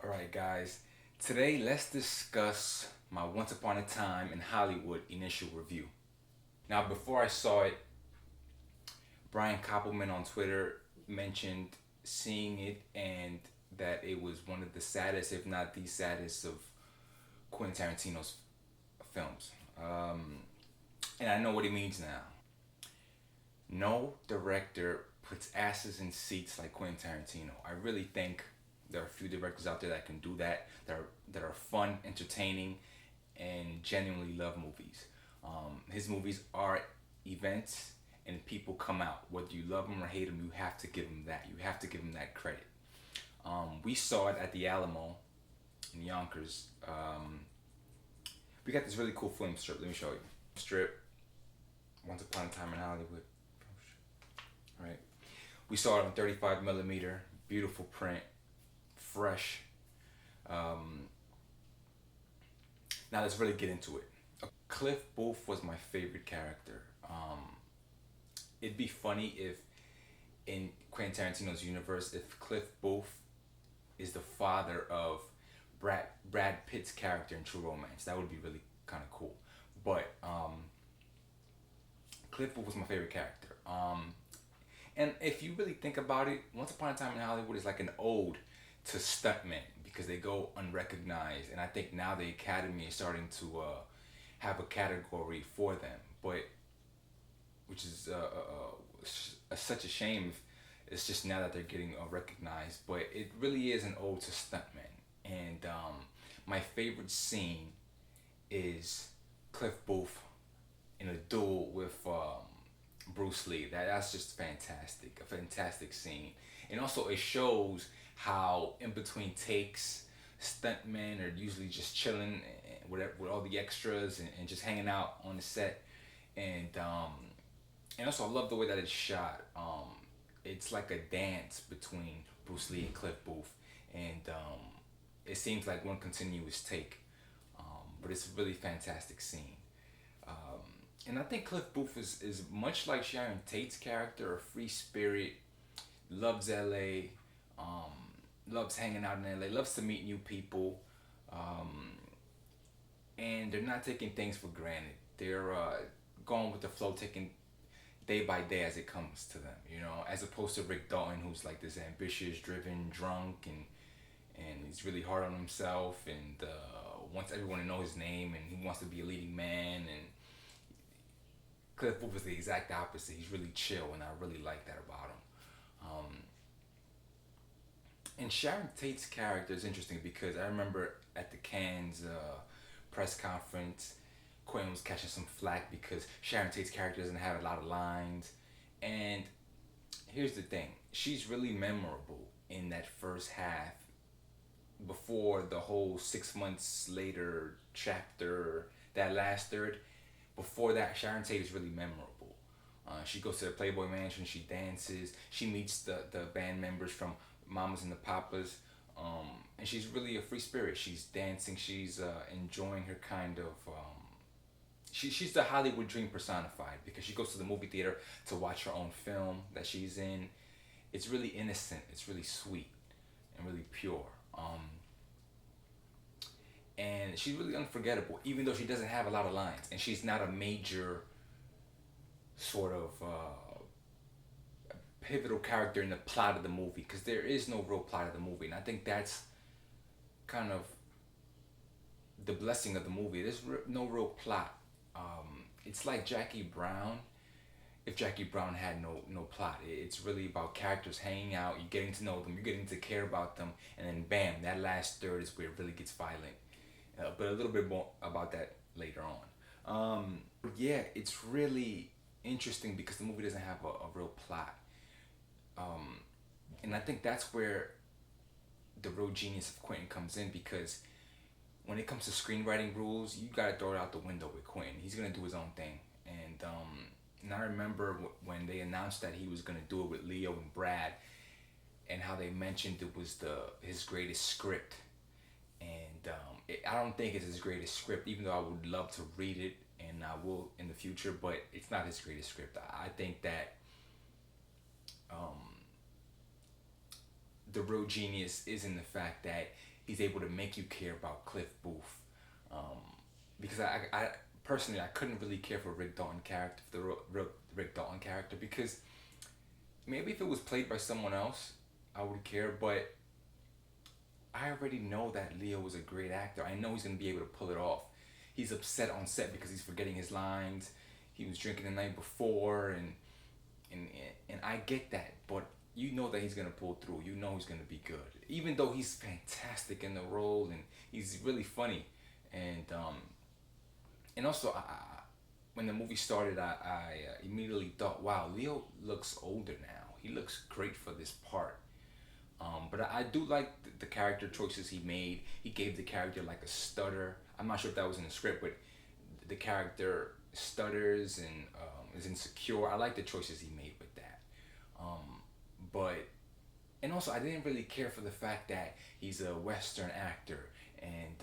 Alright, guys, today let's discuss my Once Upon a Time in Hollywood initial review. Now, before I saw it, Brian Koppelman on Twitter mentioned seeing it and that it was one of the saddest, if not the saddest, of Quentin Tarantino's films. And I know what he means now. No director puts asses in seats like Quentin Tarantino. I really think there are a few directors out there that can do that are fun, entertaining, and genuinely love movies. His movies are events, and people come out. Whether you love them or hate them, you have to give them that. You have to give them that credit. We saw it at the Alamo in Yonkers. We got this really cool film strip. Let me show you. Strip. Once Upon a Time in Hollywood. Right. We saw it on 35 millimeter. Beautiful print. Fresh. Um, Now let's really get into it. Cliff Booth was my favorite character. It'd be funny if in Quentin Tarantino's universe, if Cliff Booth is the father of Brad Pitt's character in True Romance. That would be really kind of cool. But Cliff Booth was my favorite character. And if you really think about it, Once Upon a Time in Hollywood is like an ode to stuntmen because they go unrecognized. And I think now the Academy is starting to have a category for them, but which is such a shame. It's just now that they're getting recognized, but it really is an ode to stuntmen. And my favorite scene is Cliff Booth in a duel with Bruce Lee. That's just fantastic. A fantastic scene. And also it shows how in between takes, stuntmen are usually just chilling with all the extras and just hanging out on the set. And also I love the way that it's shot. It's like a dance between Bruce Lee and Cliff Booth, and it seems like one continuous take. But it's a really fantastic scene. Um, and I think Cliff Booth is much like Sharon Tate's character, a free spirit, loves LA, um, loves hanging out in LA, loves to meet new people, um, and they're not taking things for granted. They're going with the flow, taking day by day as it comes to them, as opposed to Rick Dalton, who's like this ambitious, driven, drunk, and he's really hard on himself and wants everyone to know his name and he wants to be a leading man. And Cliff Booth is the exact opposite. He's really chill, and I really like that about him. And Sharon Tate's character is interesting because I remember at the Cannes press conference, Quentin was catching some flack because Sharon Tate's character doesn't have a lot of lines. And here's the thing, she's really memorable in that first half before the whole 6 months later chapter, that last third. Before that, Sharon Tate is really memorable. She goes to the Playboy Mansion, she dances, she meets the band members from Mamas and the Papas, and she's really a free spirit. She's dancing, she's enjoying her kind of. She's the Hollywood dream personified because she goes to the movie theater to watch her own film that she's in. It's really innocent, it's really sweet, and really pure. And she's really unforgettable, even though she doesn't have a lot of lines, and she's not a major sort of pivotal character in the plot of the movie because there is no real plot of the movie, and I think that's kind of the blessing of the movie. There's no real plot. It's like Jackie Brown. If Jackie Brown had no plot, it's really about characters hanging out. You're getting to know them. You're getting to care about them, and then bam, that last third is where it really gets violent. But a little bit more about that later on. Yeah, it's really interesting because the movie doesn't have a real plot, and I think that's where the real genius of Quentin comes in because when it comes to screenwriting rules, you gotta throw it out the window with Quentin. He's gonna do his own thing, and I remember when they announced that he was gonna do it with Leo and Brad, and how they mentioned it was his greatest script, and I don't think it's his greatest script, even though I would love to read it, and I will in the future, but it's not his greatest script. I think that um, the real genius is in the fact that he's able to make you care about Cliff Booth. Um, because I personally I couldn't really care for Rick Dalton character, the real Rick Dalton character, because maybe if it was played by someone else, I would care. But I already know that Leo was a great actor. I know he's gonna be able to pull it off. He's upset on set because he's forgetting his lines. He was drinking the night before, and and I get that, but you know that he's gonna pull through. You know he's gonna be good, even though he's fantastic in the role and he's really funny. And also when the movie started, I immediately thought, wow, Leo looks older now. He looks great for this part. But I do like the character choices he made. He gave the character like a stutter. I'm not sure if that was in the script, but the character stutters and is insecure. I like the choices he made with that. But and also I didn't really care for the fact that he's a Western actor and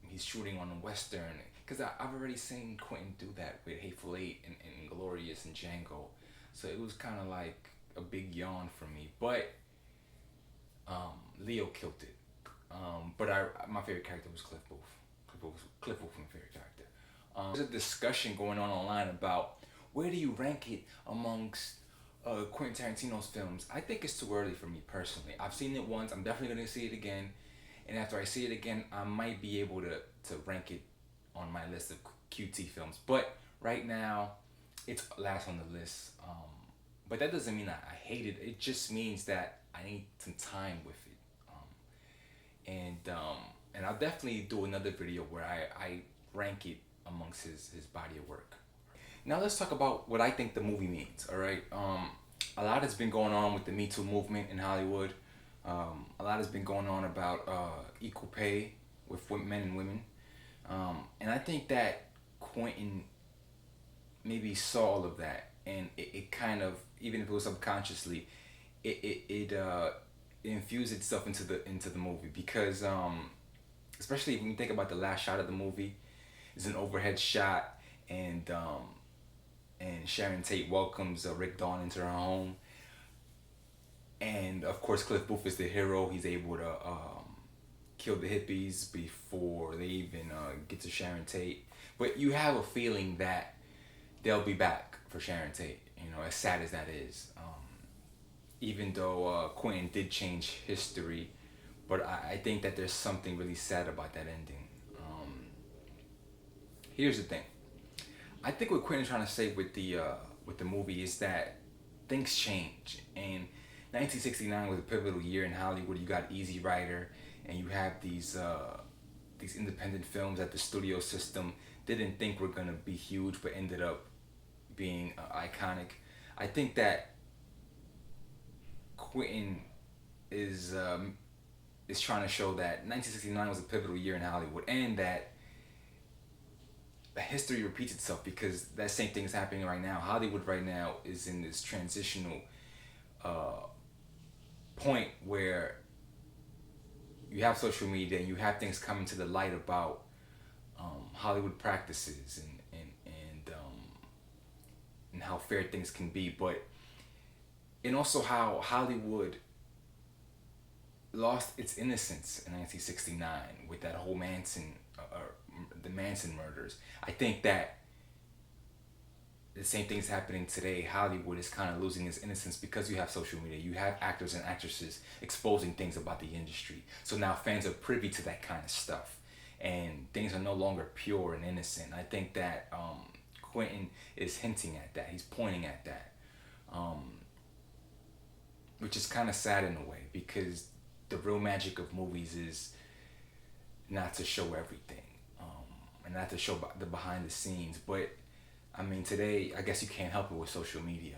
he's shooting on a Western, because I've already seen Quentin do that with Hateful Eight and Glorious and Django, so it was kind of like a big yawn for me. But Leo killed it. But my favorite character was Cliff Booth. Cliff Booth was my favorite character. There's a discussion going on online about where do you rank it amongst Quentin Tarantino's films. I think it's too early for me personally. I've seen it once. I'm definitely going to see it again. And after I see it again, I might be able to rank it on my list of QT films. But right now, it's last on the list. But that doesn't mean I hate it. It just means that I need some time with it. And I'll definitely do another video where I rank it amongst his body of work. Now let's talk about what I think the movie means. All right. A lot has been going on with the Me Too movement in Hollywood. A lot has been going on about equal pay with men and women. And I think that Quentin maybe saw all of that, and it kind of, even if it was subconsciously, it infused itself into the movie, because especially when you think about the last shot of the movie, it's an overhead shot, and Sharon Tate welcomes Rick Dawn into her home, and of course Cliff Booth is the hero. He's able to kill the hippies before they even get to Sharon Tate. But you have a feeling that they'll be back for Sharon Tate, as sad as that is. Even though Quentin did change history, but I think that there's something really sad about that ending. Here's the thing. I think what Quentin's trying to say with the movie is that things change. And 1969 was a pivotal year in Hollywood. You got Easy Rider, and you have these independent films that the studio system didn't think were gonna be huge, but ended up being iconic. I think that Quentin is trying to show that 1969 was a pivotal year in Hollywood, and that history repeats itself, because that same thing is happening right now. Hollywood right now is in this transitional point where you have social media and you have things coming to the light about Hollywood practices and how fair things can be, and also how Hollywood lost its innocence in 1969 with that whole the Manson murders. I think that the same thing's happening today. Hollywood is kind of losing its innocence because you have social media. You have actors and actresses exposing things about the industry. So now fans are privy to that kind of stuff, and things are no longer pure and innocent. I think that Quentin is hinting at that. He's pointing at that, which is kind of sad in a way, because the real magic of movies is not to show everything, and not to show the behind the scenes. But I mean, today I guess you can't help it with social media.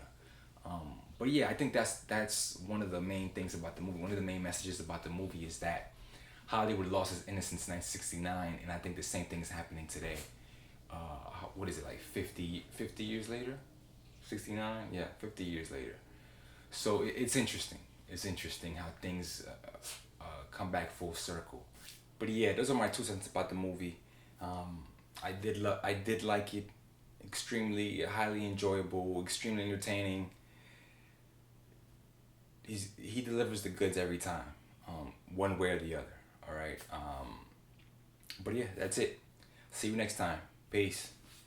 But yeah, I think that's one of the main things about the movie. One of the main messages about the movie is that Hollywood lost its innocence in 1969, and I think the same thing is happening today. What is it, like 50 years later? 69? Yeah, 50 years later. So it's interesting. It's interesting how things come back full circle. But yeah, those are my 2 cents about the movie. I did like it. Extremely highly enjoyable, extremely entertaining. he delivers the goods every time, one way or the other. All right. But yeah, that's it. See you next time. Peace.